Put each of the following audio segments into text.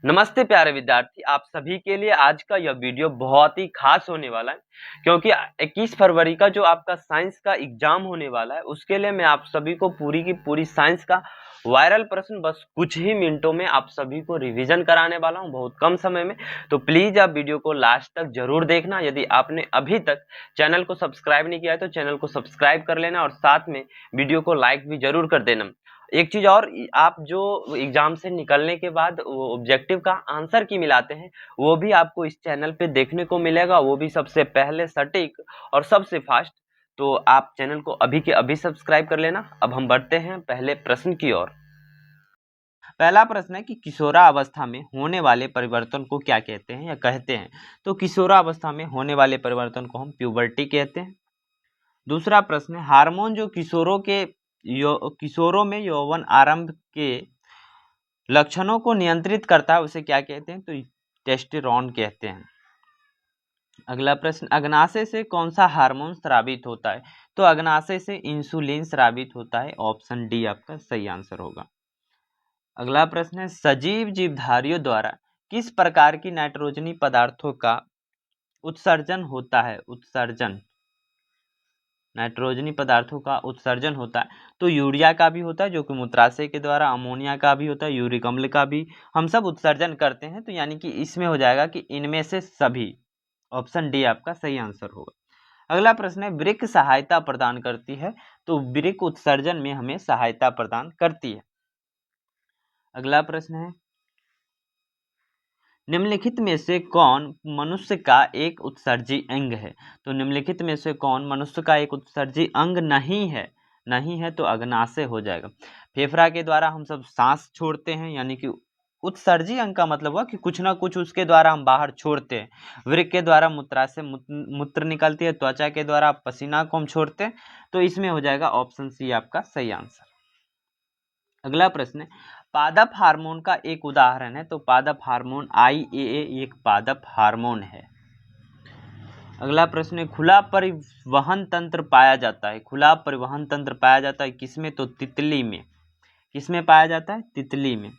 नमस्ते प्यारे विद्यार्थी, आप सभी के लिए आज का यह वीडियो बहुत ही खास होने वाला है क्योंकि 21 फरवरी का जो आपका साइंस का एग्जाम होने वाला है उसके लिए मैं आप सभी को पूरी की पूरी साइंस का वायरल प्रश्न बस कुछ ही मिनटों में आप सभी को रिवीजन कराने वाला हूं बहुत कम समय में। तो प्लीज आप वीडियो को लास्ट तक जरूर देखना। यदि आपने अभी तक चैनल को सब्सक्राइब नहीं किया है तो चैनल को सब्सक्राइब कर लेना और साथ में वीडियो को लाइक भी जरूर कर देना। एक चीज और, आप जो एग्जाम से निकलने के बाद वो ऑब्जेक्टिव का आंसर की मिलाते हैं वो भी आपको इस चैनल पे देखने को मिलेगा, वो भी सबसे पहले सटीक और सबसे फास्ट। तो आप चैनल को अभी के अभी सब्सक्राइब कर लेना। अब हम बढ़ते हैं पहले प्रश्न की ओर। पहला प्रश्न है कि किशोरावस्था में होने वाले परिवर्तन को क्या कहते हैं या कहते हैं। तो किशोरावस्था में होने वाले परिवर्तन को हम प्यूबर्टी कहते हैं। दूसरा प्रश्न है हार्मोन जो किशोरों में यौवन आरंभ के लक्षणों को नियंत्रित करता है उसे क्या कहते हैं। तो टेस्टोस्टेरोन कहते हैं। अगला प्रश्न, अग्नाशय से कौन सा हार्मोन स्रावित होता है। तो अग्नाशय से इंसुलिन स्रावित होता है। ऑप्शन डी आपका सही आंसर होगा। अगला प्रश्न है सजीव जीवधारियों द्वारा किस प्रकार की नाइट्रोजनी पदार्थों का उत्सर्जन होता है। उत्सर्जन, नाइट्रोजनी पदार्थों का उत्सर्जन होता है। तो यूरिया का भी होता है जो कि मूत्राशय के द्वारा, अमोनिया का भी होता है, यूरिक अम्ल का भी हम सब उत्सर्जन करते हैं। तो यानी कि इसमें हो जाएगा कि इनमें से सभी। ऑप्शन डी आपका सही आंसर होगा। अगला प्रश्न है वृक्क सहायता प्रदान करती है। तो वृक्क उत्सर्जन में हमें सहायता प्रदान करती है। अगला प्रश्न है निम्नलिखित में से कौन मनुष्य का एक उत्सर्जी अंग है। तो निम्नलिखित में से कौन मनुष्य का एक उत्सर्जी अंग नहीं है तो अग्नाशय हो जाएगा। फेफड़ा के द्वारा हम सब सांस छोड़ते हैं, यानी कि उत्सर्जी अंग का मतलब हुआ कि कुछ ना कुछ उसके द्वारा हम बाहर छोड़ते हैं। वृक्क के द्वारा मूत्राशय मूत्र निकलती है, त्वचा के द्वारा पसीना को हम छोड़ते हैं। तो इसमें हो जाएगा ऑप्शन सी आपका सही आंसर। अगला प्रश्न है पादप हार्मोन का एक उदाहरण है। तो पादप हार्मोन IAA एक पादप हार्मोन है। अगला प्रश्न है खुला परिवहन तंत्र पाया जाता है। खुला परिवहन तंत्र पाया जाता है किसमें। तो तितली में। किसमें पाया जाता है। तितली में।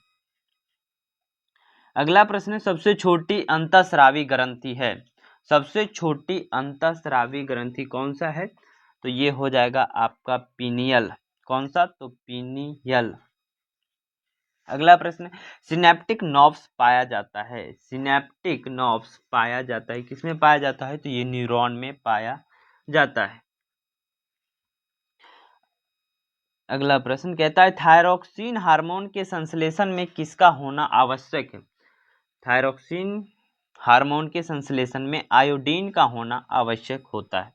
अगला प्रश्न है सबसे छोटी अंतःस्रावी ग्रंथि है। सबसे छोटी अंतःस्रावी ग्रंथि कौन सा है। तो ये हो जाएगा आपका पीनियल। कौन सा। तो पीनियल। अगला प्रश्न सिनेप्टिक नॉब्स पाया जाता है। सिनेप्टिक नॉब्स पाया जाता है किसमें पाया जाता है। तो ये न्यूरॉन में पाया जाता है। अगला प्रश्न कहता है थायरोक्सिन हार्मोन के संश्लेषण में किसका होना आवश्यक है। थायरोक्सिन हार्मोन के संश्लेषण में आयोडीन का होना आवश्यक होता है।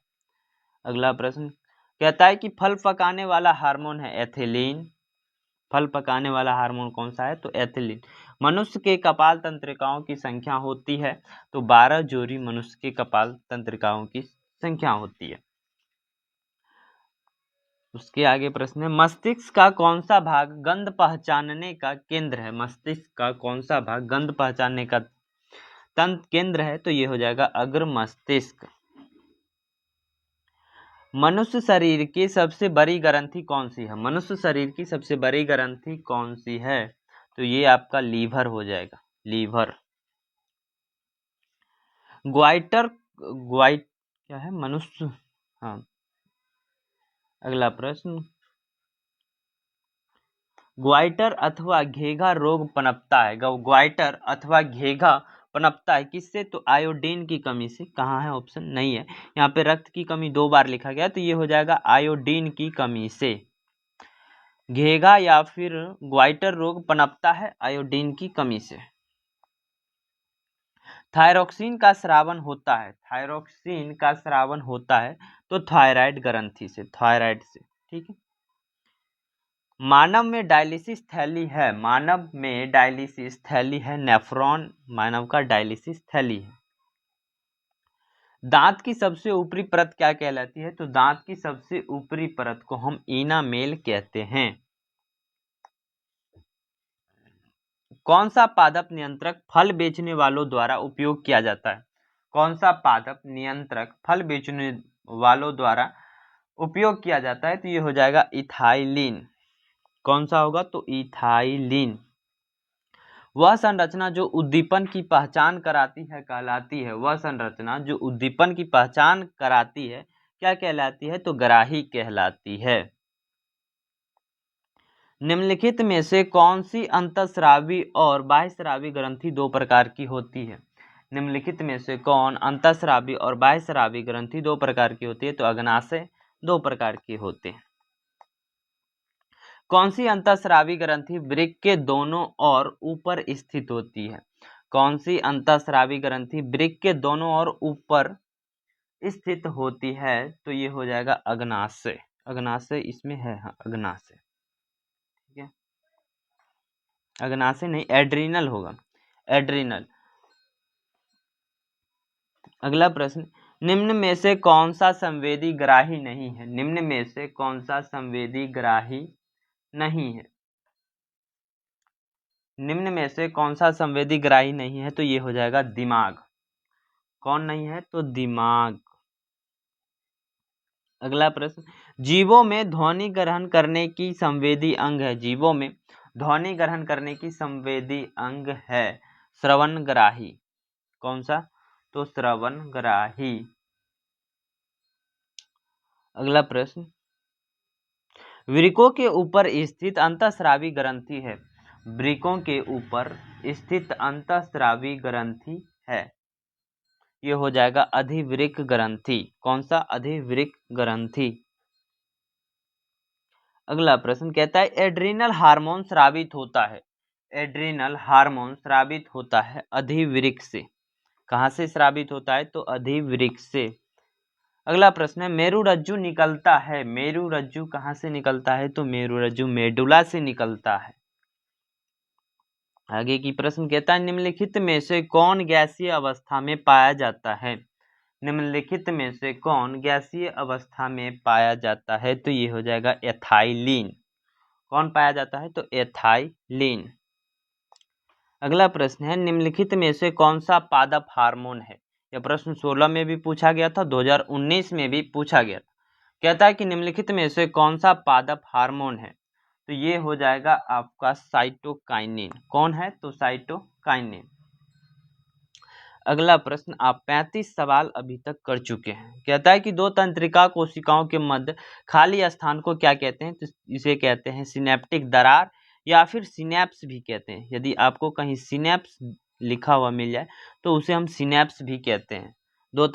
अगला प्रश्न कहता है कि फल पकाने वाला हार्मोन है एथिलीन। फल पकाने वाला हार्मोन कौन सा है। तो एथिलीन। मनुष्य के कपाल तंत्रिकाओं की संख्या होती है। तो 12 जोड़ी मनुष्य के कपाल तंत्रिकाओं की संख्या होती है। उसके आगे प्रश्न है मस्तिष्क का कौन सा भाग गंध पहचानने का केंद्र है। मस्तिष्क का कौन सा भाग गंध पहचानने का तंत्र केंद्र है। तो ये हो जाएगा अग्र मस्तिष्क। मनुष्य शरीर की सबसे बड़ी ग्रंथि कौन सी है। मनुष्य शरीर की सबसे बड़ी ग्रंथि कौन सी है। तो ये आपका लीवर हो जाएगा। लीवर। ग्वाइटर क्या है मनुष्य। हाँ। अगला प्रश्न ग्वाइटर अथवा घेघा रोग पनपता है। ग्वाइटर अथवा घेघा पनपता है किससे। तो आयोडीन की कमी से। कहाँ है ऑप्शन नहीं है यहाँ पे। रक्त की कमी 2 बार लिखा गया तो ये हो जाएगा आयोडीन की कमी से। घेघा या फिर ग्वाइटर रोग पनपता है आयोडीन की कमी से। थायरोक्सिन का स्रावन होता है। थायरोक्सिन का स्रावन होता है तो थायराइड ग्रंथि से। थायराइड से। ठीक है। मानव में डायलिसिस थैली है। मानव में डायलिसिस थैली है नेफ्रॉन। मानव का डायलिसिस थैली है। दांत की सबसे ऊपरी परत क्या कहलाती है। तो दांत की सबसे ऊपरी परत को हम इनामेल कहते हैं। कौन सा पादप नियंत्रक फल बेचने वालों द्वारा उपयोग किया जाता है। कौन सा पादप नियंत्रक फल बेचने वालों द्वारा उपयोग किया जाता है। तो ये हो जाएगा इथाइलिन। कौन सा होगा। तो इथाइलिन। वह संरचना जो उद्दीपन की पहचान कराती है कहलाती है। वह संरचना जो उद्दीपन की पहचान कराती है क्या कहलाती है? तो ग्राही कहलाती है। निम्नलिखित में से कौन सी अंतःस्रावी और बाह्यस्रावी ग्रंथि दो प्रकार की होती है? निम्नलिखित में से कौन अंतःस्रावी और बाह्यस्रावी ग्रंथि दो प्रकार की होती है? तो अग्नाशय दो प्रकार के होते हैं। कौन सी अंतःस्रावी ग्रंथि वृक्क के दोनों ओर ऊपर स्थित होती है? कौन सी अंतःस्रावी ग्रंथि वृक्क के दोनों ओर ऊपर स्थित होती है? तो ये हो जाएगा अग्नाशय। अग्नाशय इसमें है, हाँ अग्नाशय, ठीक है। अग्नाशय नहीं, एड्रिनल होगा, एड्रिनल। अगला प्रश्न, निम्न में से कौन सा संवेदी ग्राही नहीं है? निम्न में से कौन सा संवेदी ग्राही नहीं है? निम्न में से कौन सा संवेदी ग्राही नहीं है? तो ये हो जाएगा दिमाग। कौन नहीं है? तो दिमाग। अगला प्रश्न, जीवों में ध्वनि ग्रहण करने की संवेदी अंग है। जीवों में ध्वनि ग्रहण करने की संवेदी अंग है श्रवणग्राही। कौन सा? तो श्रवणग्राही। अगला प्रश्न, वृक्कों के ऊपर स्थित अंतःस्रावी ग्रंथि है। वृक्कों के ऊपर स्थित अंतःस्रावी ग्रंथि है, ये हो जाएगा अधिवृक्क ग्रंथि। कौन सा? अधिवृक्क ग्रंथि। अगला प्रश्न कहता है एड्रिनल हार्मोन स्रावित होता है। एड्रिनल हार्मोन स्रावित होता है अधिवृक्क से। कहां से स्रावित होता है? तो अधिवृक्क से। अगला प्रश्न है मेरुरज्जु निकलता है। मेरुरज्जु कहां से निकलता है? तो मेरुरज्जु मेडुला से निकलता है। आगे की प्रश्न कहता है निम्नलिखित में से कौन गैसीय अवस्था में पाया जाता है? निम्नलिखित में से कौन गैसीय अवस्था में पाया जाता है? तो ये हो जाएगा एथाइलिन। कौन पाया जाता है? तो एथाइलिन। अगला प्रश्न है निम्नलिखित में से कौन सा पादप हार्मोन है? यह प्रश्न 16 में भी पूछा गया था, 2019 में भी पूछा गया था। कहता है कि निम्नलिखित में से कौन सा पादप हार्मोन है? तो ये हो जाएगा आपका साइटोकाइनिन। कौन है? तो साइटोकाइनिन। अगला प्रश्न, आप 35 सवाल अभी तक कर चुके हैं। कहता है कि दो तंत्रिका कोशिकाओं के मध्य खाली स्थान को क्या कहते हैं? तो इसे कहते हैं सिनेप्टिक दरार या फिर सिनेप्स भी कहते हैं। यदि आपको कहीं सिनेप्स लिखा हुआ मिल जाए तो उसे हम सिनेप्स भी कहते हैं। दो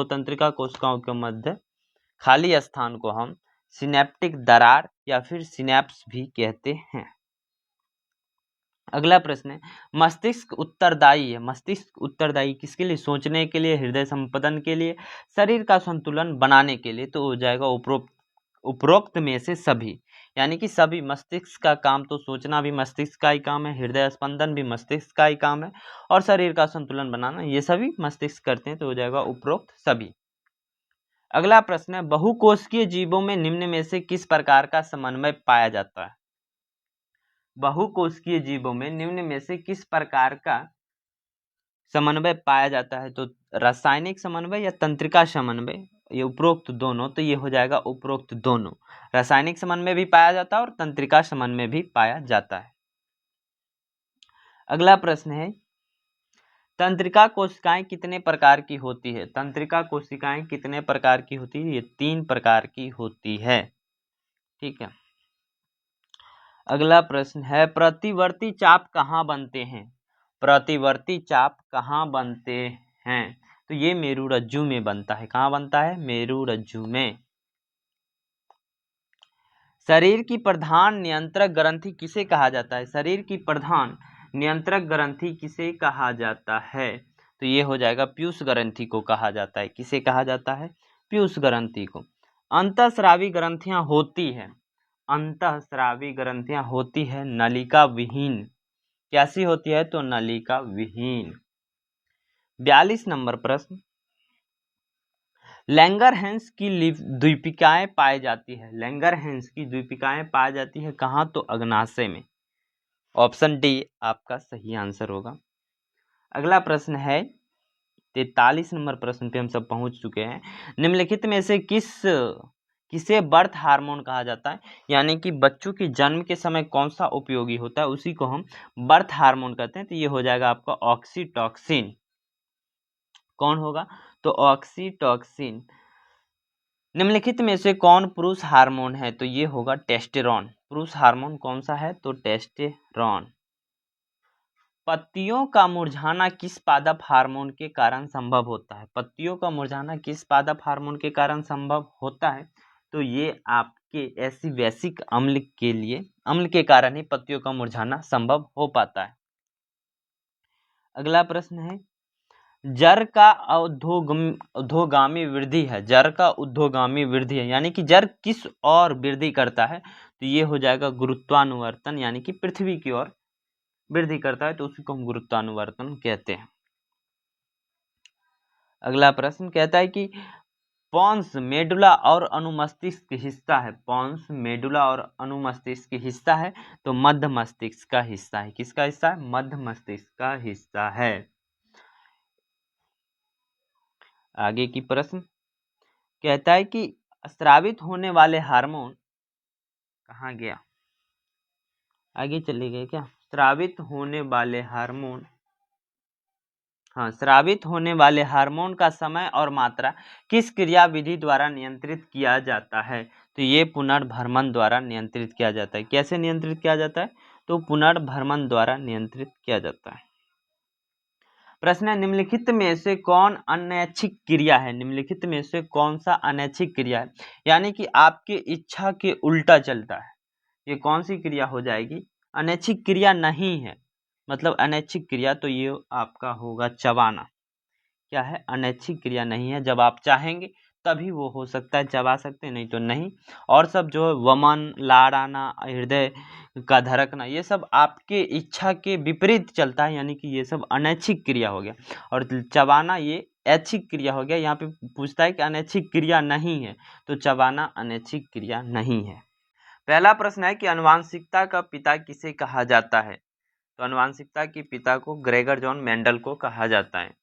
तंत्रिका कोशिकाओं के मध्य खाली स्थान को हम सिनेप्टिक दरार या फिर सिनेप्स भी कहते हैं। अगला प्रश्न है मस्तिष्क उत्तरदायी है। मस्तिष्क उत्तरदायी किसके लिए? सोचने के लिए, हृदय संपदन के लिए, शरीर का संतुलन बनाने के लिए। तो हो जाएगा उपरोक्त में से सभी। यानी कि सभी, मस्तिष्क का काम तो सोचना भी मस्तिष्क का ही काम है, हृदय स्पंदन भी मस्तिष्क का ही काम है, और शरीर का संतुलन बनाना ये सभी मस्तिष्क करते हैं। तो हो जाएगा उपरोक्त सभी। अगला प्रश्न है बहुकोशिकीय जीवों में निम्न में से किस प्रकार का समन्वय पाया जाता है? बहुकोशिकीय जीवों में निम्न में से किस प्रकार का समन्वय पाया जाता है? तो रासायनिक समन्वय या तंत्रिका समन्वय, ये उपरोक्त दोनों। तो ये हो जाएगा उपरोक्त दोनों। रासायनिक समन्वय भी पाया जाता है और तंत्रिका समन्वय भी पाया जाता है। अगला प्रश्न है तंत्रिका कोशिकाएं कितने प्रकार की होती है? तंत्रिका कोशिकाएं कितने प्रकार की होती है? ये 3 प्रकार की होती है, ठीक है। अगला प्रश्न है प्रतिवर्ती चाप कहाँ बनते हैं? प्रतिवर्ती चाप कहाँ बनते हैं? तो ये मेरुरज्जु में बनता है। कहाँ बनता है? मेरुरज्जु में। शरीर की प्रधान नियंत्रक ग्रंथि किसे कहा जाता है? शरीर की प्रधान नियंत्रक ग्रंथि किसे कहा जाता है? तो ये हो जाएगा पीयूष ग्रंथि को कहा जाता है। किसे कहा जाता है? पीयूष ग्रंथि को। अंतःस्रावी ग्रंथियां होती है, अंतःस्रावी ग्रंथियां होती है नलिका विहीन। कैसी होती है? तो नलिका विहीन। 42 नंबर प्रश्न, लैंगरहैंस की द्वीपिकाएं पाई जाती है। लैंगरहैंस की द्वीपिकाएं पाई जाती है कहाँ? तो अग्नाशय में। ऑप्शन डी आपका सही आंसर होगा। अगला प्रश्न है 43 नंबर प्रश्न पे हम सब पहुंच चुके हैं। निम्नलिखित में से किसे बर्थ हार्मोन कहा जाता है, यानी कि बच्चों की जन्म के समय कौन सा उपयोगी होता है उसी को हम बर्थ हार्मोन कहते हैं। तो ये हो जाएगा आपका ऑक्सीटॉक्सिन। कौन होगा? तो ऑक्सीटॉक्सिन। निम्नलिखित में से कौन पुरुष हार्मोन है? तो ये होगा टेस्टेरोन। पुरुष हार्मोन कौन सा है? तो टेस्टेरोन। पत्तियों का मुरझाना किस पादप हार्मोन के कारण संभव होता है? पत्तियों का मुरझाना किस पादप हार्मोन के कारण संभव होता है? तो ये आपके एसिड अम्ल के कारण ही पत्तियों का मुरझाना संभव हो पाता है। अगला प्रश्न है, जर का ऊर्ध्वगामी वृद्धि है। जर का ऊर्ध्वगामी वृद्धि है यानी कि जर किस ओर वृद्धि करता है? तो ये हो जाएगा गुरुत्वानुवर्तन, यानी कि पृथ्वी की ओर वृद्धि करता है, तो उसी को हम गुरुत्वानुवर्तन कहते हैं। अगला प्रश्न कहता है कि पॉन्स मेडुला और अनुमस्तिष्क हिस्सा है। पॉन्स मेडुला और अनुमस्तिष्क हिस्सा है, तो मध्य मस्तिष्क का हिस्सा है। किसका हिस्सा है? मध्य मस्तिष्क का हिस्सा है। आगे की प्रश्न कहता है कि स्रावित होने वाले हार्मोन कहाँ गया? आगे चले गए क्या? स्रावित होने वाले हार्मोन, हाँ, स्रावित होने वाले हार्मोन का समय और मात्रा किस क्रियाविधि द्वारा नियंत्रित किया जाता है? तो ये पुनर्भ्रमण द्वारा नियंत्रित किया जाता है। कैसे नियंत्रित किया जाता है? तो पुनर्भ्रमण द्वारा नियंत्रित किया जाता है। प्रश्न है, निम्नलिखित में से कौन अनैच्छिक क्रिया है? निम्नलिखित में से कौन सा अनैच्छिक क्रिया है, यानी कि आपके इच्छा के उल्टा चलता है? ये कौन सी क्रिया हो जाएगी? अनैच्छिक क्रिया नहीं है। मतलब अनैच्छिक क्रिया तो ये आपका होगा चबाना। क्या है? अनैच्छिक क्रिया नहीं है। जब आप चाहेंगे तभी वो हो सकता है, चबा सकते हैं, नहीं तो नहीं। और सब जो है वमन, लाड़ आना, हृदय का धड़कना, ये सब आपके इच्छा के विपरीत चलता है, यानी कि ये सब अनैच्छिक क्रिया हो गया। और चबाना ये ऐच्छिक क्रिया हो गया। यहाँ पे पूछता है कि अनैच्छिक क्रिया नहीं है, तो चबाना अनैच्छिक क्रिया नहीं है। पहला प्रश्न है कि आनुवांशिकता का पिता किसे कहा जाता है? तो आनुवांशिकता के पिता को ग्रेगर जॉन मेंडल को कहा जाता है।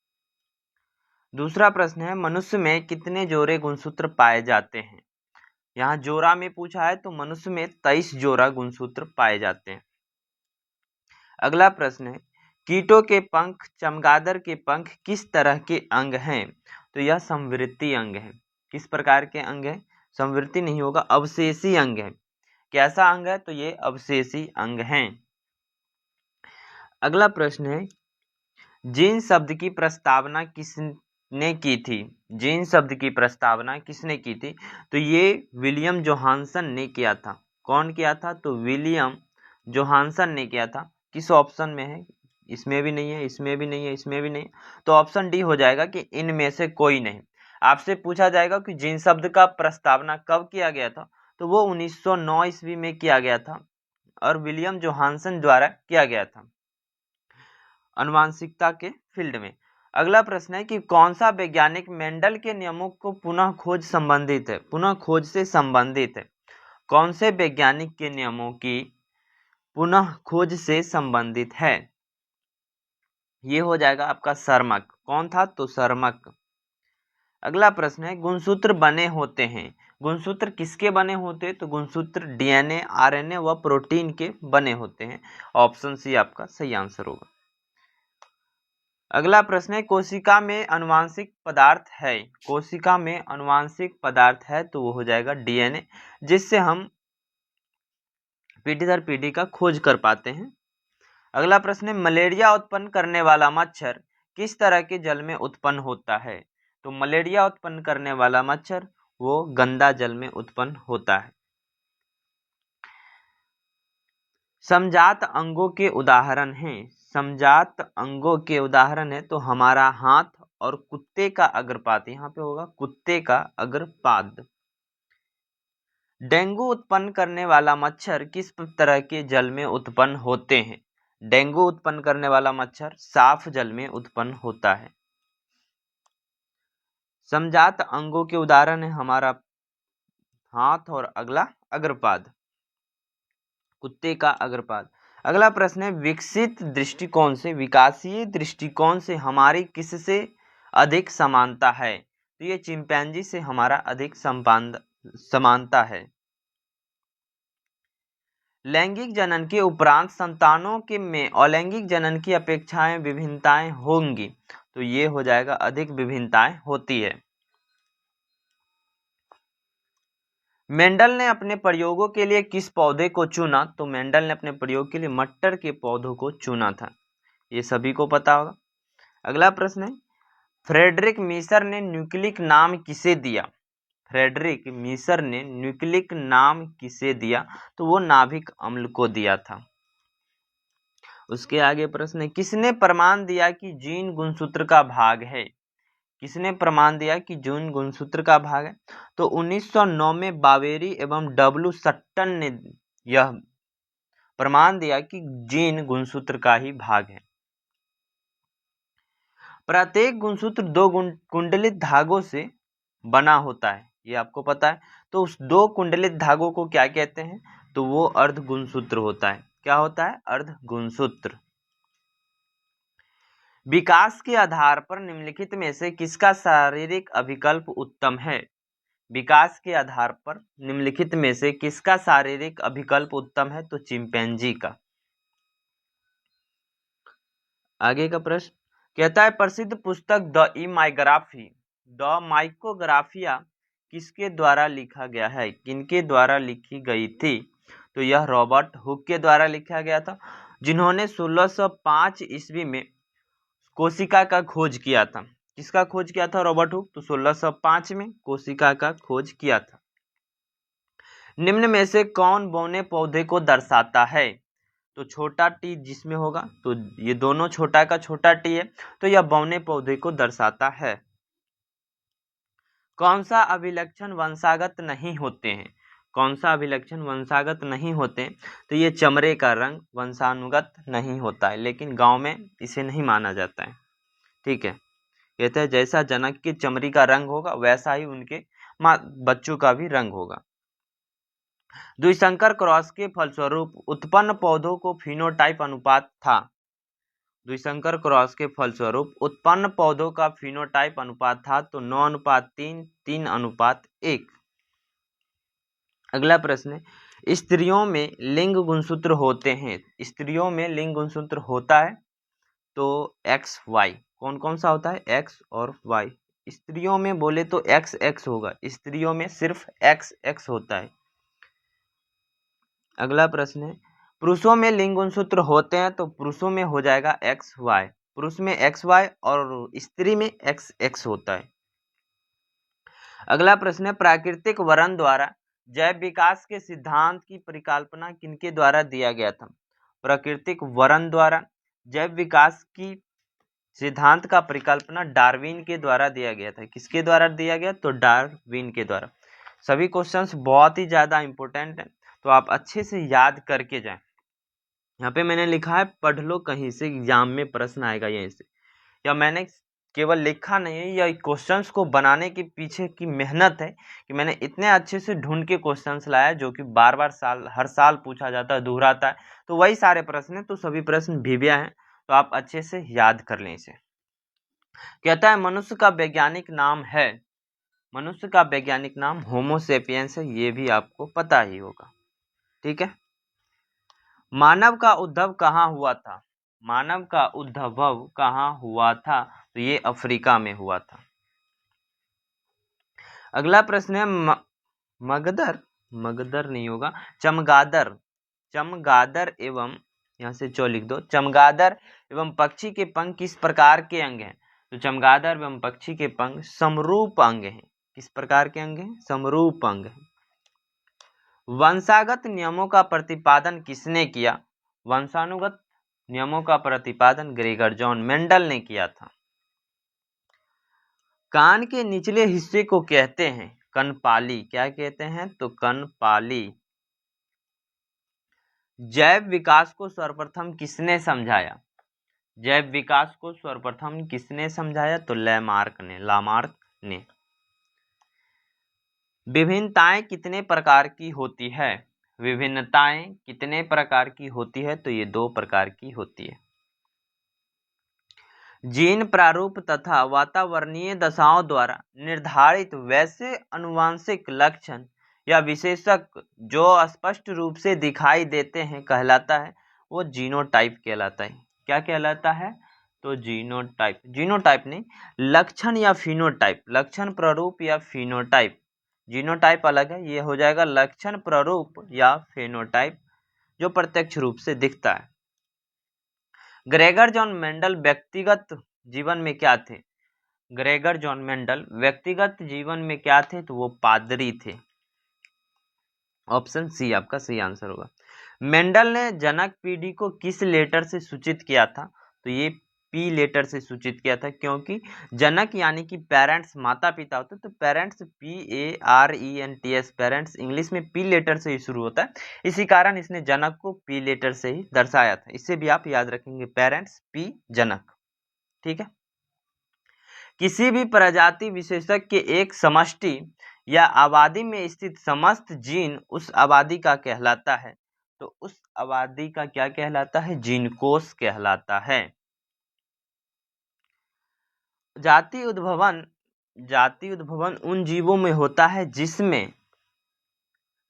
दूसरा प्रश्न है, मनुष्य में कितने जोड़े गुणसूत्र पाए जाते हैं? यहाँ जोड़ा में पूछा है, तो मनुष्य में 23 जोड़ा गुणसूत्र पाए जाते हैं। अगला प्रश्न है, कीटों के पंख, चमगादड़ के पंख किस तरह के अंग हैं? तो यह संवृत्ति अंग है। किस प्रकार के अंग है? संवृत्ति नहीं होगा, अवशेषी अंग है। कैसा अंग है? तो ये अवशेषी अंग हैं। अगला प्रश्न है, जीन शब्द की प्रस्तावना किसने की थी? जीन शब्द की प्रस्तावना किसने की थी? तो ये विलियम जोहानसन ने किया था। कौन किया था? तो विलियम जोहानसन ने किया था। किस ऑप्शन में है? इसमें भी नहीं है, इसमें भी नहीं है, इसमें भी नहीं है, तो ऑप्शन डी हो जाएगा कि इनमें से कोई नहीं। आपसे पूछा जाएगा कि जीन शब्द का प्रस्तावना कब किया गया था? तो वो 1909 ईस्वी में किया गया था और विलियम जोहानसन द्वारा किया गया था आनुवांशिकता के फील्ड में। अगला प्रश्न है कि कौन सा वैज्ञानिक मेंडल के नियमों को पुनः खोज संबंधित है? पुनः खोज से संबंधित है। कौन से वैज्ञानिक के नियमों की पुनः खोज से संबंधित है? ये हो जाएगा आपका सर्मक। कौन था? तो सर्मक। अगला प्रश्न है, गुणसूत्र बने होते हैं। गुणसूत्र किसके बने होते हैं? तो गुणसूत्र डीएनए, आरएनए व प्रोटीन के बने होते हैं। ऑप्शन सी आपका सही आंसर होगा। अगला प्रश्न है, कोशिका में अनुवांशिक पदार्थ है। कोशिका में अनुवांशिक पदार्थ है, तो वो हो जाएगा डीएनए, जिससे हम पीढ़ी दर पीढ़ी का खोज कर पाते हैं। अगला प्रश्न है, मलेरिया उत्पन्न करने वाला मच्छर किस तरह के जल में उत्पन्न होता है? तो मलेरिया उत्पन्न करने वाला मच्छर वो गंदा जल में उत्पन्न होता है। समजात अंगों के उदाहरण हैं। समजात अंगों के उदाहरण है, तो हमारा हाथ और कुत्ते का अग्रपाद। यहाँ पे होगा कुत्ते का अग्रपाद। डेंगू उत्पन्न करने वाला मच्छर किस तरह के जल में उत्पन्न होते हैं? डेंगू उत्पन्न करने वाला मच्छर साफ जल में उत्पन्न होता है। समजात अंगों के उदाहरण है हमारा हाथ और अगला अग्रपाद, कुत्ते का अग्रपाद। अगला प्रश्न है, विकसित दृष्टिकोण से, विकासीय दृष्टिकोण से हमारी किससे अधिक समानता है? तो ये चिंपैंजी से हमारा अधिक समानता है। लैंगिक जनन के उपरांत संतानों के में अलैंगिक जनन की अपेक्षाएं विभिन्नताएं होंगी, तो ये हो जाएगा अधिक विभिन्नताएं होती है। मेंडल ने अपने प्रयोगों के लिए किस पौधे को चुना? तो मेंडल ने अपने प्रयोग के लिए मटर के पौधों को चुना था, ये सभी को पता होगा। अगला प्रश्न है, फ्रेडरिक मीसर ने न्यूक्लिक नाम किसे दिया? फ्रेडरिक मीसर ने न्यूक्लिक नाम किसे दिया? तो वो नाभिक अम्ल को दिया था। उसके आगे प्रश्न है, किसने प्रमाण दिया कि जीन गुणसूत्र का भाग है? किसने प्रमाण दिया कि जीन गुणसूत्र का भाग है? तो 1909 में बावेरी एवं डब्ल्यू सट्टन ने यह प्रमाण दिया कि जीन गुणसूत्र का ही भाग है। प्रत्येक गुणसूत्र दो कुंडलित धागों से बना होता है, ये आपको पता है। तो उस दो कुंडलित धागों को क्या कहते हैं? तो वो अर्ध गुणसूत्र होता है। क्या होता है? अर्ध गुणसूत्र। विकास के आधार पर निम्नलिखित में से किसका शारीरिक अभिकल्प उत्तम है? विकास के आधार पर निम्नलिखित में से किसका शारीरिक अभिकल्प उत्तम है? तो चिंपैंजी का। आगे का प्रश्न कहता है, प्रसिद्ध पुस्तक द माइकोग्राफिया किसके द्वारा लिखा गया है? किनके द्वारा लिखी गई थी? तो यह रॉबर्ट हुक के द्वारा लिखा गया था, जिन्होंने 1605 ईस्वी में कोशिका का खोज किया था। किसका खोज किया था रॉबर्ट हुक? तो 1605 में कोशिका का खोज किया था। निम्न में से कौन बौने पौधे को दर्शाता है? तो छोटा टी जिसमें होगा, तो ये दोनों छोटा का छोटा टी है, तो यह बौने पौधे को दर्शाता है। कौन सा अभिलक्षण वंशागत नहीं होते हैं? कौन सा अभिलक्षण वंशागत नहीं होते हैं? तो ये चमड़े का रंग वंशानुगत नहीं होता है, लेकिन गांव में इसे नहीं माना जाता है। ठीक है, कहते हैं जैसा जनक की चमड़ी का रंग होगा वैसा ही उनके बच्चों का भी रंग होगा। द्विसंकर क्रॉस के फलस्वरूप उत्पन्न पौधों को फिनोटाइप अनुपात था। द्विसंकर क्रॉस के फलस्वरूप उत्पन्न पौधों का फिनोटाइप अनुपात था, तो 9:3, 3:1। अगला प्रश्न है, स्त्रियों में लिंग गुणसूत्र होते हैं। स्त्रियों में लिंग गुणसूत्र होता है तो एक्स वाई। कौन कौन सा होता है? एक्स और वाई। स्त्रियों में बोले तो एक्स एक्स होगा, स्त्रियों में सिर्फ एक्स एक्स होता है। अगला प्रश्न है, पुरुषों में लिंग गुणसूत्र होते हैं, तो पुरुषों में हो जाएगा एक्स वाई। पुरुष में एक्स वाई और स्त्री में एक्स एक्स होता है। अगला प्रश्न है, प्राकृतिक वरण द्वारा जैव विकास के सिद्धांत की परिकल्पना किनके द्वारा दिया गया था? प्राकृतिक वरण द्वारा जैव विकास की सिद्धांत का परिकल्पना डार्विन के द्वारा दिया गया था। किसके द्वारा दिया गया? तो डार्विन के द्वारा। सभी क्वेश्चंस बहुत ही ज्यादा इंपॉर्टेंट है, तो आप अच्छे से याद करके जाएं। यहाँ पे मैंने लिखा है पढ़ लो कहीं से, एग्जाम में प्रश्न आएगा यहीं से। या मैंने केवल लिखा नहीं है, या क्वेश्चंस को बनाने के पीछे की मेहनत है कि मैंने इतने अच्छे से ढूंढ के क्वेश्चंस लाया, जो कि बार बार हर साल पूछा जाता है, दोहराता है। तो वही सारे प्रश्न है, तो सभी प्रश्न भिविया हैं, तो आप अच्छे से याद कर लें इसे। कहता है मनुष्य का वैज्ञानिक नाम है, मनुष्य का वैज्ञानिक नाम होमोसेपियंस है, ये भी आपको पता ही होगा। ठीक है, मानव का उद्भव कहाँ हुआ था? मानव का उद्भव कहाँ हुआ था? तो ये अफ्रीका में हुआ था। अगला प्रश्न है, मगदर नहीं होगा, चमगादड़। चमगादड़ एवं, यहाँ से चौ लिख दो, चमगादड़ एवं पक्षी के पंख किस प्रकार के अंग हैं? तो चमगादड़ एवं पक्षी के पंख समरूप अंग हैं। किस प्रकार के अंग हैं? समरूप अंग हैं। वंशागत नियमों का प्रतिपादन किसने किया? वंशानुगत नियमों का प्रतिपादन ग्रेगर जॉन मेंडल ने किया था। कान के निचले हिस्से को कहते हैं कनपाली। क्या कहते हैं? तो कनपाली। जैव विकास को सर्वप्रथम किसने समझाया? जैव विकास को सर्वप्रथम किसने समझाया? तो लामार्क ने। विभिन्नताएं कितने प्रकार की होती है? विभिन्नताएं कितने प्रकार की होती है? तो ये 2 प्रकार की होती है। जीन प्रारूप तथा वातावरणीय दशाओं द्वारा निर्धारित वैसे अनुवांशिक लक्षण या विशेषक जो स्पष्ट रूप से दिखाई देते हैं कहलाता है, वो जीनोटाइप कहलाता है। क्या कहलाता है? तो जीनोटाइप। जीनोटाइप नहीं, लक्षण या फिनोटाइप। लक्षण, प्रारूप या फिनोटाइप। जीनोटाइप अलग है, ये हो जाएगा लक्षण, प्रारूप या फेनोटाइप, जो प्रत्यक्ष रूप से दिखता है। ग्रेगर जॉन मेंडल व्यक्तिगत जीवन में क्या थे? ग्रेगर जॉन मेंडल व्यक्तिगत जीवन में क्या थे? तो वो पादरी थे। ऑप्शन सी आपका सही आंसर होगा। मेंडल ने जनक पीढ़ी को किस लेटर से सूचित किया था? तो ये पी लेटर से सूचित किया था, क्योंकि जनक यानी कि पेरेंट्स, माता पिता होते, तो पेरेंट्स PARENTS, पेरेंट्स इंग्लिश में पी लेटर से ही शुरू होता है, इसी कारण इसने जनक को पी लेटर से ही दर्शाया था। इससे भी आप याद रखेंगे, पेरेंट्स पी जनक। ठीक है। किसी भी प्रजाति विशेषक के एक समष्टि या आबादी में स्थित समस्त जीन उस आबादी का कहलाता है, तो उस आबादी का क्या कहलाता है? जीन कोश कहलाता है। जाति उद्भवन उन जीवों में होता है जिसमें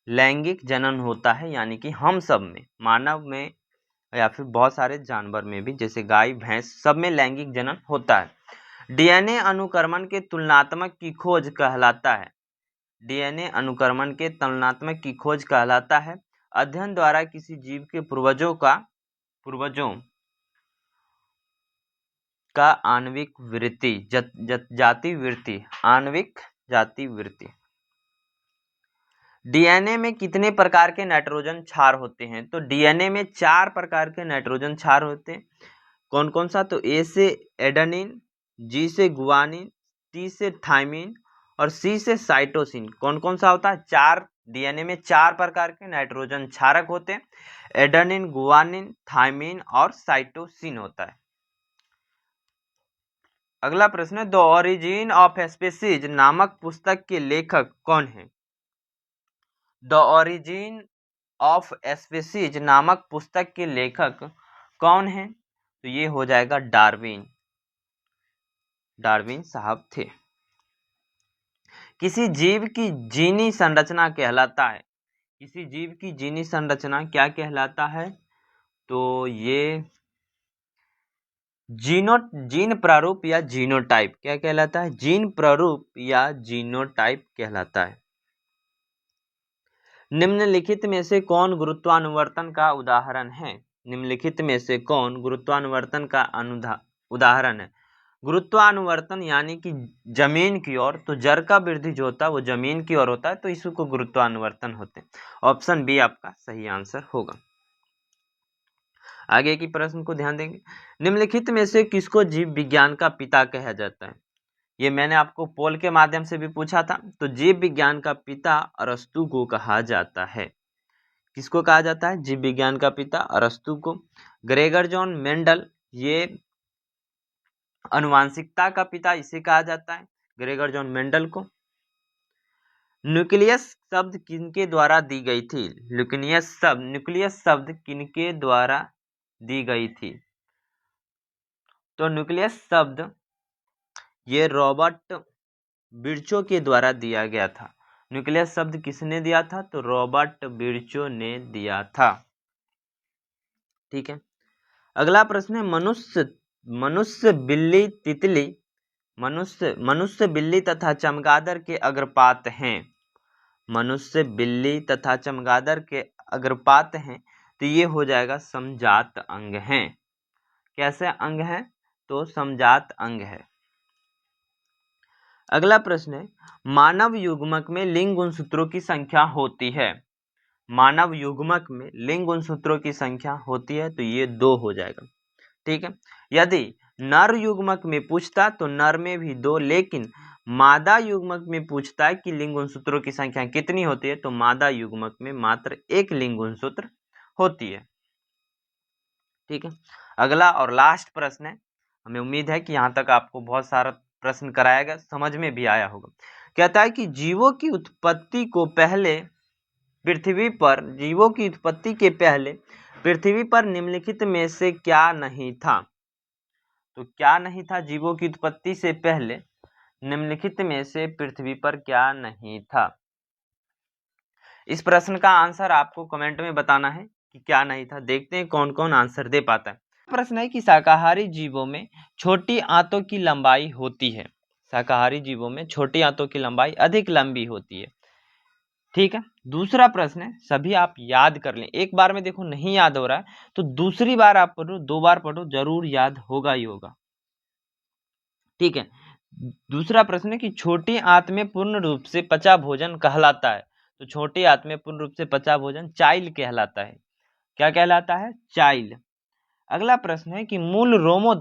लैंगिक जनन होता है, यानी कि हम सब में, मानव में या फिर बहुत सारे जानवर में भी, जैसे गाय, भैंस, सब में लैंगिक जनन होता है। डीएनए अनुक्रमण के तुलनात्मक की खोज कहलाता है। डीएनए अनुक्रमण के तुलनात्मक की खोज कहलाता है। अध्ययन द्वारा किसी जीव के पूर्वजों का आणविक वृत्ति, जाति वृत्ति, आणविक जाति वृत्ति। डीएनए में कितने प्रकार के नाइट्रोजन क्षार होते हैं? तो डीएनए में 4 प्रकार के नाइट्रोजन क्षार होते हैं। कौन कौन सा? तो ए से एडेनिन, जी से गुआनिन, टी से थाइमिन और सी से साइटोसिन। कौन कौन सा होता है? 4। डीएनए में 4 प्रकार के नाइट्रोजन क्षारक होते हैं, एडेनिन, गुआनिन, थाइमिन और साइटोसिन होता है। अगला प्रश्न है, द ओरिजिन ऑफ स्पीसीज नामक पुस्तक के लेखक कौन है? द ओरिजिन ऑफ स्पीसीज नामक पुस्तक के लेखक कौन है? तो ये हो जाएगा डार्विन। डार्विन साहब थे। किसी जीव की जीनी संरचना कहलाता है। किसी जीव की जीनी संरचना क्या कहलाता है? तो ये जीन प्रारूप या जीनोटाइप। क्या कहलाता है? जीन प्रारूप या जीनोटाइप कहलाता है। निम्नलिखित में से कौन गुरुत्वानुवर्तन का उदाहरण है? निम्नलिखित में से कौन गुरुत्वानुवर्तन का उदाहरण है? गुरुत्वानुवर्तन यानी कि जमीन की ओर, तो जड़ का वृद्धि जो होता है वो जमीन की ओर होता है, तो इसको गुरुत्वानुवर्तन होते हैं। ऑप्शन बी आपका सही आंसर होगा। आगे की प्रश्न को ध्यान देंगे। निम्नलिखित में से किसको जीव विज्ञान का पिता कहा जाता है? ये मैंने आपको पोल के माध्यम से भी पूछा था। तो जीव विज्ञान का पिता अरस्तु को कहा जाता है। किसको कहा जाता है? जीव विज्ञान का पिता अरस्तु को। ग्रेगर जॉन मेंडल, ये अनुवांशिकता का पिता इसे कहा जाता है, ग्रेगर जॉन मेंडल को। न्यूक्लियस शब्द किनके द्वारा दी गई थी? न्यूक्लियस शब्द किनके द्वारा दी गई थी? तो न्यूक्लियस शब्द ये रॉबर्ट बिरचो के द्वारा दिया गया था। न्यूक्लियस शब्द किसने दिया था? तो रॉबर्ट बिरचो ने दिया था। ठीक है। अगला प्रश्न है, मनुष्य बिल्ली तितली मनुष्य बिल्ली तथा चमगादड़ के अग्रपात हैं। मनुष्य बिल्ली तथा चमगादड़ के अग्रपात हैं, तो ये हो जाएगा समजात अंग हैं। कैसे अंग है? तो समजात अंग है। अगला प्रश्न है, मानव युग्मक में लिंग गुणसूत्रों की संख्या होती है। मानव युग्मक में लिंग गुणसूत्रों की संख्या होती है, तो ये 2 हो जाएगा। ठीक है। यदि नर युग्मक में पूछता तो नर में भी 2, लेकिन मादा युग्मक में पूछता है कि लिंग गुणसूत्रों की संख्या कितनी होती है, तो मादा युग्मक में मात्र 1 लिंग गुणसूत्र होती है। ठीक है। अगला और लास्ट प्रश्न है, हमें उम्मीद है कि यहाँ तक आपको बहुत सारा प्रश्न कराया गया, समझ में भी आया होगा। कहता है कि जीवों की उत्पत्ति के पहले पृथ्वी पर निम्नलिखित में से क्या नहीं था? तो क्या नहीं था जीवों की उत्पत्ति से पहले? निम्नलिखित में से पृथ्वी पर क्या नहीं था? इस प्रश्न का आंसर आपको कमेंट में बताना है कि क्या नहीं था। देखते हैं कौन कौन आंसर दे पाता है। प्रश्न है कि शाकाहारी जीवों में छोटी आंतों की लंबाई होती है। शाकाहारी जीवों में छोटी आंतों की लंबाई अधिक लंबी होती है। ठीक है। दूसरा प्रश्न है, सभी आप याद कर लें। एक बार में देखो नहीं याद हो रहा है तो दूसरी बार आप पढ़ो, 2 बार पढ़ो, जरूर याद होगा ही होगा। ठीक है। दूसरा प्रश्न है कि छोटी आंत में पूर्ण रूप से पचा भोजन कहलाता है। तो छोटी आंत में पूर्ण रूप से पचा भोजन चाइल कहलाता है। क्या कहलाता है? चाइल। अगला प्रश्न है कि मूल रोमों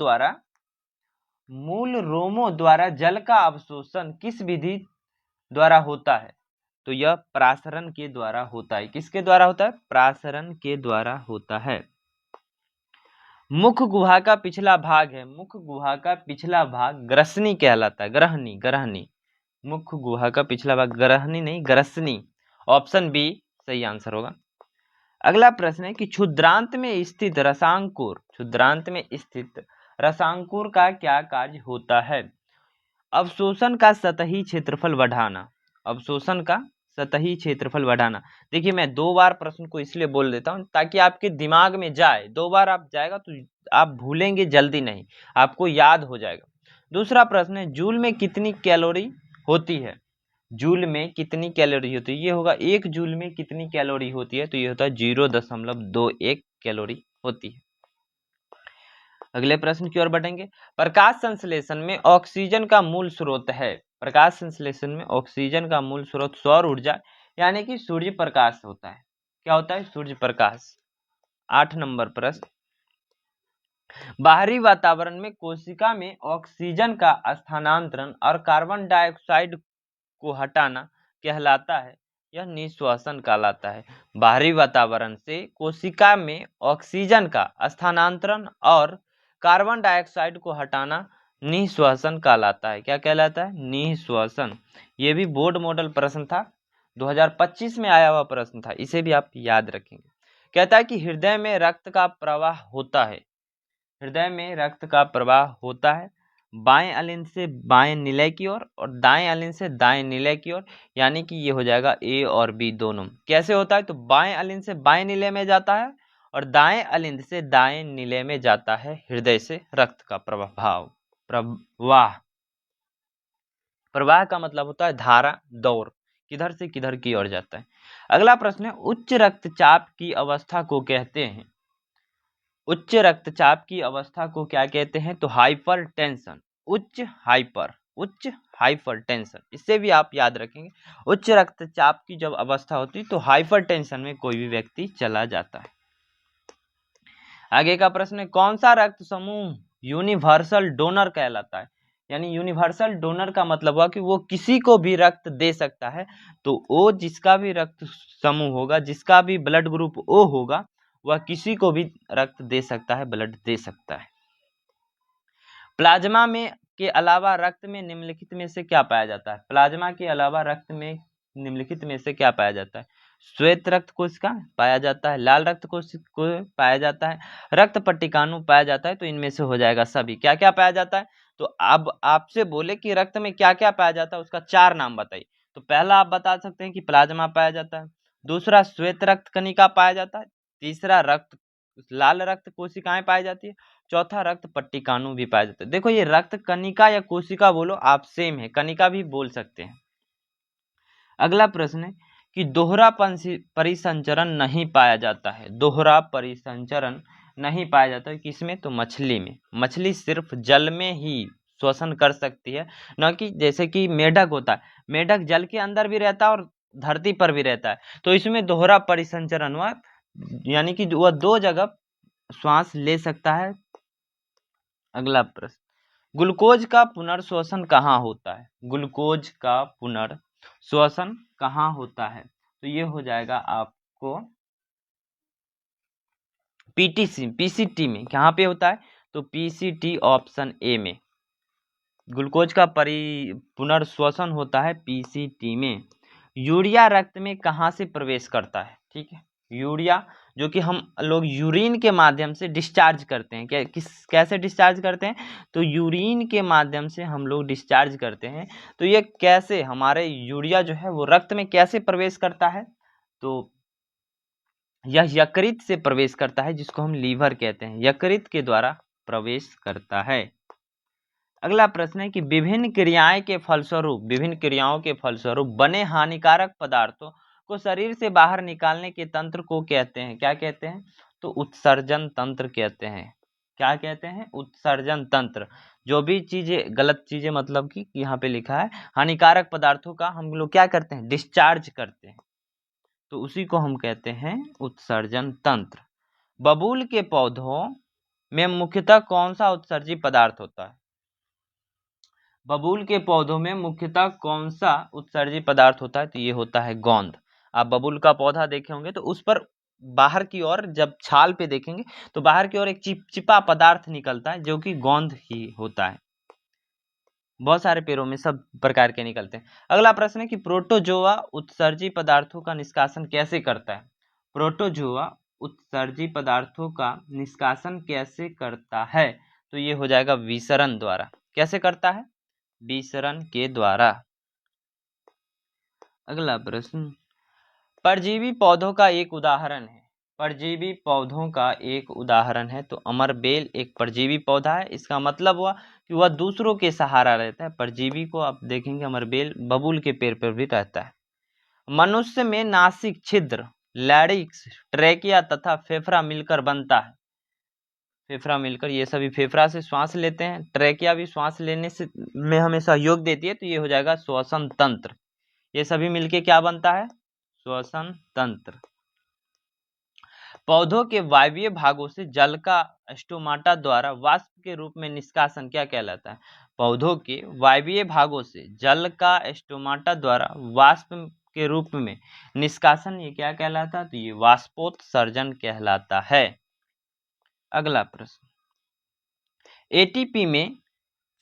द्वारा जल का अवशोषण किस विधि द्वारा होता है? तो यह प्रासरण के द्वारा होता है। किसके द्वारा होता है? प्रासरण के द्वारा होता है। मुख गुहा का पिछला भाग है, मुख गुहा का पिछला भाग ग्रसनी कहलाता है। ग्रहनी। मुख गुहा का पिछला भाग ग्रहनी नहीं, ग्रसनी। ऑप्शन बी सही आंसर होगा। अगला प्रश्न है कि क्षुद्रांत में स्थित रसांकुर का क्या कार्य होता है? अवशोषण का सतही क्षेत्रफल बढ़ाना। देखिए मैं 2 बार प्रश्न को इसलिए बोल देता हूं ताकि आपके दिमाग में जाए। 2 बार आप जाएगा तो आप भूलेंगे जल्दी नहीं, आपको याद हो जाएगा। दूसरा प्रश्न है, जूल में कितनी कैलोरी होती है? जूल में कितनी कैलोरी होती है? ये होगा 1 जूल में कितनी कैलोरी होती है? तो ये होता है 0.21 कैलोरी होती है। अगले प्रश्न की ओर बढ़ेंगे। प्रकाश संश्लेषण में ऑक्सीजन का मूल स्रोत है। प्रकाश संश्लेषण में ऑक्सीजन का मूल स्रोत सौर ऊर्जा यानी कि सूर्य प्रकाश होता है। क्या होता है? सूर्य प्रकाश। 8 नंबर प्रश्न, बाहरी वातावरण में कोशिका में ऑक्सीजन का स्थानांतरण और कार्बन डाइऑक्साइड को हटाना कहलाता है। यह निःश्वासन कहलाता है। बाहरी वातावरण से कोशिका में ऑक्सीजन का स्थानांतरण और कार्बन डाइऑक्साइड को हटाना निःश्वासन कहलाता है। क्या कहलाता है? निःश्वासन। ये भी बोर्ड मॉडल प्रश्न था, 2025 में आया हुआ प्रश्न था, इसे भी आप याद रखेंगे। कहता है कि हृदय में रक्त का प्रवाह होता है। हृदय में रक्त का प्रवाह होता है बाएं अलिंद से बाएं निलय की ओर और दाएं अलिंद से दाएं निलय की ओर, यानी कि ये हो जाएगा ए और बी दोनों। कैसे होता है? तो बाएं अलिंद से बाएं निलय में जाता है और दाएं अलिंद से दाएं निलय में जाता है हृदय से रक्त का प्रवाह का मतलब होता है धारा, दौड़, किधर से किधर की ओर जाता है। अगला प्रश्न है, उच्च रक्तचाप की अवस्था को कहते हैं। उच्च रक्तचाप की अवस्था को क्या कहते हैं? तो हाइपरटेंशन। उच्च हाइपरटेंशन, इससे भी आप याद रखेंगे। उच्च रक्तचाप की जब अवस्था होती है तो हाइपरटेंशन में कोई भी व्यक्ति चला जाता है। आगे का प्रश्न है, कौन सा रक्त समूह यूनिवर्सल डोनर कहलाता है? यानी यूनिवर्सल डोनर का मतलब हुआ कि वो किसी को भी रक्त दे सकता है। तो ओ जिसका भी रक्त समूह होगा, जिसका भी ब्लड ग्रुप ओ होगा, वह किसी को भी रक्त दे सकता है, ब्लड दे सकता है। प्लाज्मा में के अलावा रक्त में निम्नलिखित में से क्या पाया जाता है? प्लाज्मा के अलावा रक्त में निम्नलिखित में से क्या पाया जाता है? श्वेत रक्त कोशिका पाया जाता है, लाल रक्त कोशिका पाया जाता है, रक्त पट्टिकाणु पाया जाता है। तो इनमें से हो जाएगा सभी। क्या क्या पाया जाता है? तो अब आपसे बोले कि रक्त में क्या क्या पाया जाता है, उसका 4 नाम बताइए। तो पहला आप बता सकते हैं कि प्लाज्मा पाया जाता है, दूसरा श्वेत रक्त कणिका पाया जाता है, तीसरा लाल रक्त कोशिकाएं पाई जाती है, चौथा रक्त पट्टिकाणु भी पाया जाता है। देखो ये रक्त कणिका या कोशिका बोलो आप सेम है, कणिका भी बोल सकते हैं। अगला प्रश्न है कि दोहरा परिसंचरण नहीं पाया जाता है। दोहरा परिसंचरण नहीं पाया जाता है किसमें? तो मछली में। मछली सिर्फ जल में ही श्वसन कर सकती है, न कि जैसे कि मेढक होता है। मेढक जल के अंदर भी रहता है और धरती पर भी रहता है। तो इसमें दोहरा परिसंचरण हुआ, यानी कि वह 2 जगह श्वास ले सकता है। अगला प्रश्न, ग्लूकोज का पुनर्श्वसन कहाँ होता है? ग्लूकोज का पुनर्श्वसन कहाँ होता है? तो ये हो जाएगा आपको पीसीटी में। कहाँ पे होता है? तो पीसीटी ऑप्शन ए में ग्लूकोज का पुनर्श्वसन होता है पीसीटी में। यूरिया रक्त में कहाँ से प्रवेश करता है? ठीक है, यूरिया जो कि हम लोग यूरिन के माध्यम से डिस्चार्ज करते हैं। कैसे डिस्चार्ज करते हैं? तो यूरिन के माध्यम से हम लोग डिस्चार्ज करते हैं। तो ये कैसे हमारे यूरिया जो है वो रक्त में कैसे प्रवेश करता है? तो यह यकृत से प्रवेश करता है, जिसको हम लीवर कहते हैं, यकृत के द्वारा प्रवेश करता है। अगला प्रश्न है कि विभिन्न क्रियाओं के फलस्वरूप बने हानिकारक पदार्थों को शरीर से बाहर निकालने के तंत्र को कहते हैं, क्या कहते हैं? तो उत्सर्जन तंत्र कहते हैं। क्या कहते हैं? उत्सर्जन तंत्र। जो भी चीजें गलत चीजें, मतलब कि यहाँ पे लिखा है हानिकारक पदार्थों का हम लोग क्या करते हैं? डिस्चार्ज करते हैं, तो उसी को हम कहते हैं उत्सर्जन तंत्र। बबूल के पौधों में मुख्यतः कौन सा उत्सर्जी पदार्थ होता है? बबूल के पौधों में मुख्यतः कौन सा उत्सर्जी पदार्थ होता है? तो ये होता है गोंद। आप बबूल का पौधा देखे होंगे तो उस पर बाहर की ओर जब छाल पे देखेंगे तो बाहर की ओर एक चिपचिपा पदार्थ निकलता है, जो कि गोंद ही होता है। बहुत सारे पेड़ों में सब प्रकार के निकलते हैं। अगला प्रश्न है कि प्रोटोजोआ उत्सर्जी पदार्थों का निष्कासन कैसे करता है? प्रोटोजोआ उत्सर्जी पदार्थों का निष्कासन कैसे करता है? तो ये हो जाएगा विसरण द्वारा। कैसे करता है? विसरण के द्वारा। अगला प्रश्न, परजीवी पौधों का एक उदाहरण है। परजीवी पौधों का एक उदाहरण है, तो अमरबेल एक परजीवी पौधा है। इसका मतलब हुआ कि वह दूसरों के सहारा रहता है। परजीवी को आप देखेंगे अमरबेल बबूल के पेड़ पर भी रहता है। मनुष्य में नासिक छिद्र, लैरिक्स, ट्रेकिया तथा फेफड़ा मिलकर बनता है। फेफड़ा मिलकर, ये सभी फेफड़ा से श्वास लेते हैं, ट्रेकिया भी श्वास लेने से में हमें सहयोग देती है, तो ये हो जाएगा श्वसन तंत्र। ये सभी मिलके क्या बनता है? श्वसन तंत्र। पौधों के वायवीय भागों से जल का स्टोमाटा द्वारा वाष्प के रूप में निष्कासन क्या कहलाता है? पौधों के वायवीय भागों से जल का स्टोमाटा द्वारा वाष्प के रूप में निष्कासन ये क्या कहलाता है? तो ये वाष्पोत्सर्जन कहलाता है। अगला प्रश्न, एटीपी में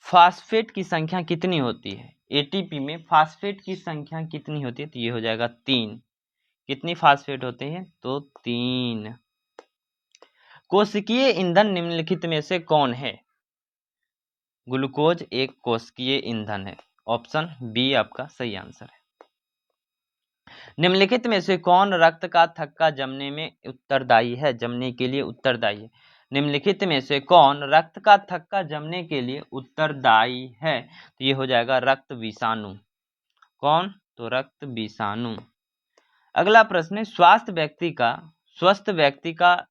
फास्फेट की संख्या कितनी होती है? एटीपी में फास्फेट की संख्या कितनी होती है? तो ये हो जाएगा 3। कितनी फास्फेट होते हैं? तो 3। कोशिकीय ईंधन निम्नलिखित में से कौन है? ग्लूकोज एक कोशिकीय ईंधन है। ऑप्शन बी आपका सही आंसर है। निम्नलिखित में से कौन रक्त का थक्का जमने में उत्तरदायी है? जमने के लिए उत्तरदायी है। निम्नलिखित में से कौन रक्त का थक्का जमने के लिए उत्तरदायी है? तो ये हो जाएगा रक्त विषाणु। कौन? तो रक्त विषाणु। अगला प्रश्न है, स्वस्थ व्यक्ति का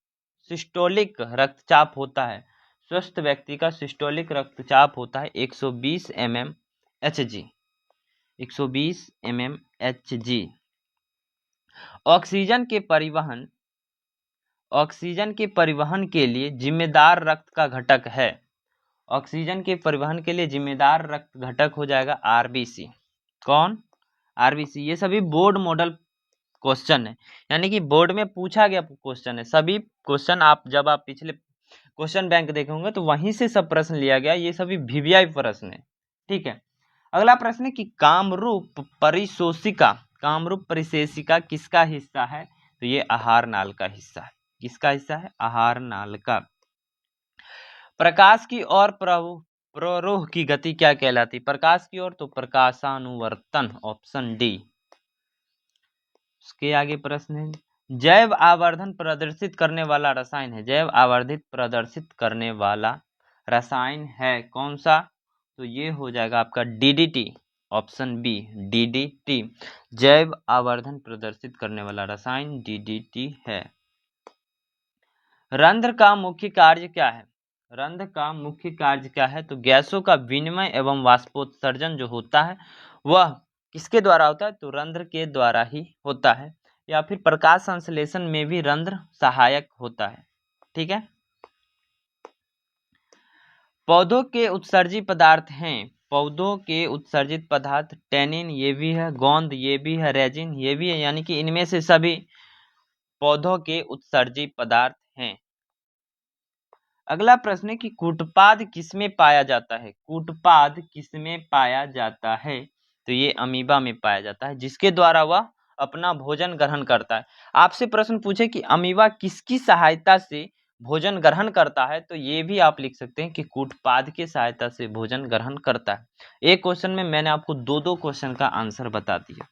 सिस्टोलिक रक्तचाप होता है। स्वस्थ व्यक्ति का सिस्टोलिक रक्तचाप होता है 120 mmHg। 120 mmHg। ऑक्सीजन के परिवहन के लिए जिम्मेदार रक्त का घटक है। ऑक्सीजन के परिवहन के लिए जिम्मेदार रक्त घटक हो जाएगा आरबीसी। कौन? आरबीसी। ये सभी बोर्ड मॉडल क्वेश्चन है, यानी कि बोर्ड में पूछा गया क्वेश्चन है। सभी क्वेश्चन जब आप पिछले क्वेश्चन बैंक देखे होंगे तो वहीं से सब प्रश्न लिया गया। ये सभी वीवीआई प्रश्न है, ठीक है। अगला प्रश्न है कि कामरूप परिशेषिका किसका हिस्सा है? तो ये आहार नाल का हिस्सा है। किसका हिस्सा है? आहार नाल का। प्रकाश की ओर प्ररोह की गति क्या कहलाती? प्रकाश की ओर तो प्रकाशानुवर्तन। Option D. उसके आगे प्रश्न है, जैव आवर्धन प्रदर्शित करने वाला रसायन है। जैव आवर्धित प्रदर्शित करने वाला रसायन है कौन सा? तो ये हो जाएगा आपका डीडीटी। Option B DDT. जैव आवर्धन प्रदर्शित करने वाला रसायन डीडीटी है। रंध्र का मुख्य कार्य क्या है? रंध्र का मुख्य कार्य क्या है? तो गैसों का विनिमय एवं वाष्पोत्सर्जन जो होता है वह किसके द्वारा होता है? तो रंध्र के द्वारा ही होता है, या फिर प्रकाश संश्लेषण में भी रंध्र सहायक होता है, ठीक है। पौधों के उत्सर्जी पदार्थ हैं। पौधों के उत्सर्जित पदार्थ टैनिन ये भी है, गोंद ये भी है, रेजिन ये भी है, यानी कि इनमें से सभी पौधों के उत्सर्जी पदार्थ हैं। अगला प्रश्न है कि कूटपाद किसमें पाया जाता है? कूटपाद किसमें पाया जाता है? तो ये अमीबा में पाया जाता है, जिसके द्वारा वह अपना भोजन ग्रहण करता है। आपसे प्रश्न पूछे कि अमीबा किसकी सहायता से भोजन ग्रहण करता है, तो ये भी आप लिख सकते हैं कि कूटपाद की सहायता से भोजन ग्रहण करता है। एक क्वेश्चन में मैंने आपको दो क्वेश्चन का आंसर बता दिया,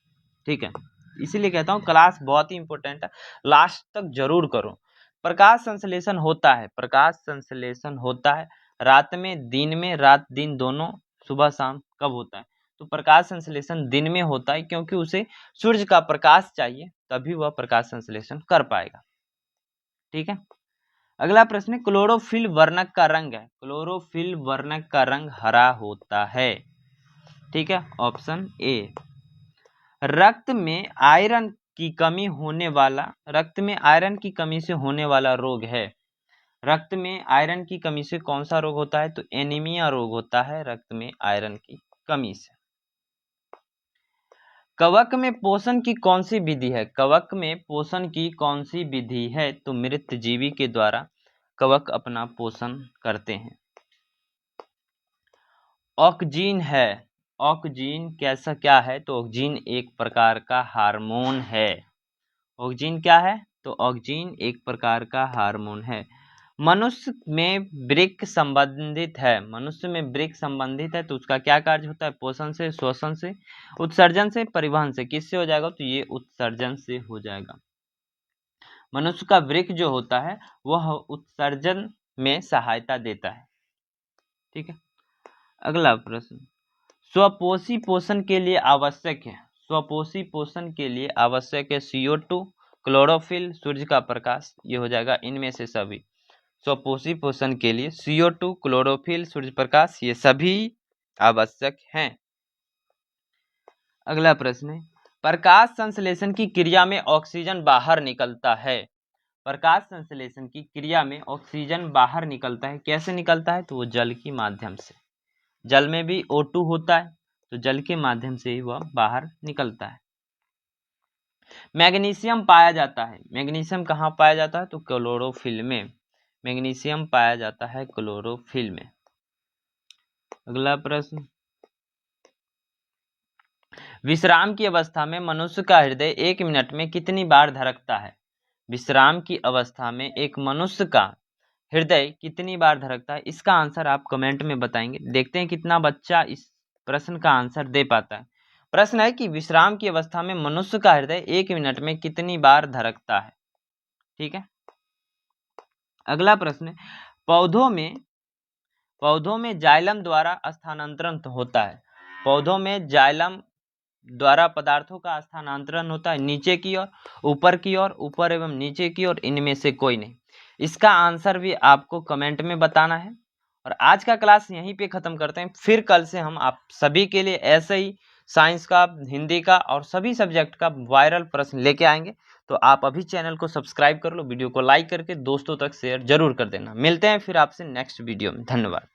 ठीक है। इसीलिए कहता हूँ क्लास बहुत ही इंपॉर्टेंट है, लास्ट तक जरूर करो। प्रकाश संश्लेषण होता है, प्रकाश संश्लेषण होता है रात में, दिन में, रात दिन दोनों, सुबह शाम कब होता है? तो प्रकाश संश्लेषण दिन में होता है, क्योंकि उसे सूर्य का प्रकाश चाहिए, तभी वह प्रकाश संश्लेषण कर पाएगा। ठीक है, अगला प्रश्न है, क्लोरोफिल वर्णक का रंग है, क्लोरोफिल वर्णक का रंग हरा होता है। ठीक है, ऑप्शन ए। रक्त में आयरन की कमी होने वाला, रक्त में आयरन की कमी से होने वाला रोग है। रक्त में आयरन की कमी से कौन सा रोग होता है? तो एनीमिया रोग होता है रक्त में आयरन की कमी से। कवक में पोषण की कौन सी विधि है? कवक में पोषण की कौन सी विधि है? तो मृत जीवी के द्वारा कवक अपना पोषण करते हैं। ऑक्जीन है, ऑक्जीन कैसा क्या है? तो ऑक्जीन एक प्रकार का हार्मोन है। ऑक्जीन क्या है? तो ऑक्जीन एक प्रकार का हार्मोन है। मनुष्य में वृक्क संबंधित है, मनुष्य में वृक्क संबंधित है, तो उसका क्या कार्य होता है? पोषण से, श्वसन से, उत्सर्जन से, परिवहन से। किससे हो जाएगा? तो ये उत्सर्जन से हो जाएगा। मनुष्य का वृक्क जो होता है वह उत्सर्जन में सहायता देता है। ठीक है, अगला प्रश्न, स्वपोषी पोषण के लिए आवश्यक है, स्वपोषी पोषण के लिए आवश्यक है CO2, क्लोरोफिल, सूर्य का प्रकाश। ये हो जाएगा इनमें से सभी। स्वपोषी पोषण के लिए CO2, क्लोरोफिल, सूर्य प्रकाश, ये सभी आवश्यक हैं। अगला प्रश्न है, प्रकाश संश्लेषण की क्रिया में ऑक्सीजन बाहर निकलता है। प्रकाश संश्लेषण की क्रिया में ऑक्सीजन बाहर निकलता है, कैसे निकलता है? तो वो जल के माध्यम से। जल में भी O2 होता है, तो जल के माध्यम से ही वह बाहर निकलता है। मैग्नीशियम पाया जाता है, मैग्नीशियम कहाँ पाया जाता है? तो क्लोरोफिल में। मैग्नीशियम पाया जाता है क्लोरोफिल में। अगला प्रश्न, विश्राम की अवस्था में मनुष्य का हृदय 1 मिनट में कितनी बार धड़कता है? विश्राम की अवस्था में एक मनुष्य का हृदय कितनी बार धड़कता है? इसका आंसर आप कमेंट में बताएंगे। देखते हैं कितना बच्चा इस प्रश्न का आंसर दे पाता है। प्रश्न है कि विश्राम की अवस्था में मनुष्य का हृदय 1 मिनट में कितनी बार धड़कता है? ठीक है, अगला प्रश्न है, पौधों में जाइलम द्वारा स्थानांतरण होता है। पौधों में जाइलम द्वारा पदार्थों का स्थानांतरण होता है नीचे की ओर, ऊपर की ओर, ऊपर एवं नीचे की ओर, इनमें से कोई नहीं। इसका आंसर भी आपको कमेंट में बताना है। और आज का क्लास यहीं पे खत्म करते हैं, फिर कल से हम आप सभी के लिए ऐसे ही साइंस का, हिंदी का और सभी सब्जेक्ट का वायरल प्रश्न लेके आएंगे। तो आप अभी चैनल को सब्सक्राइब कर लो, वीडियो को लाइक करके दोस्तों तक शेयर जरूर कर देना। मिलते हैं फिर आपसे नेक्स्ट वीडियो में। धन्यवाद।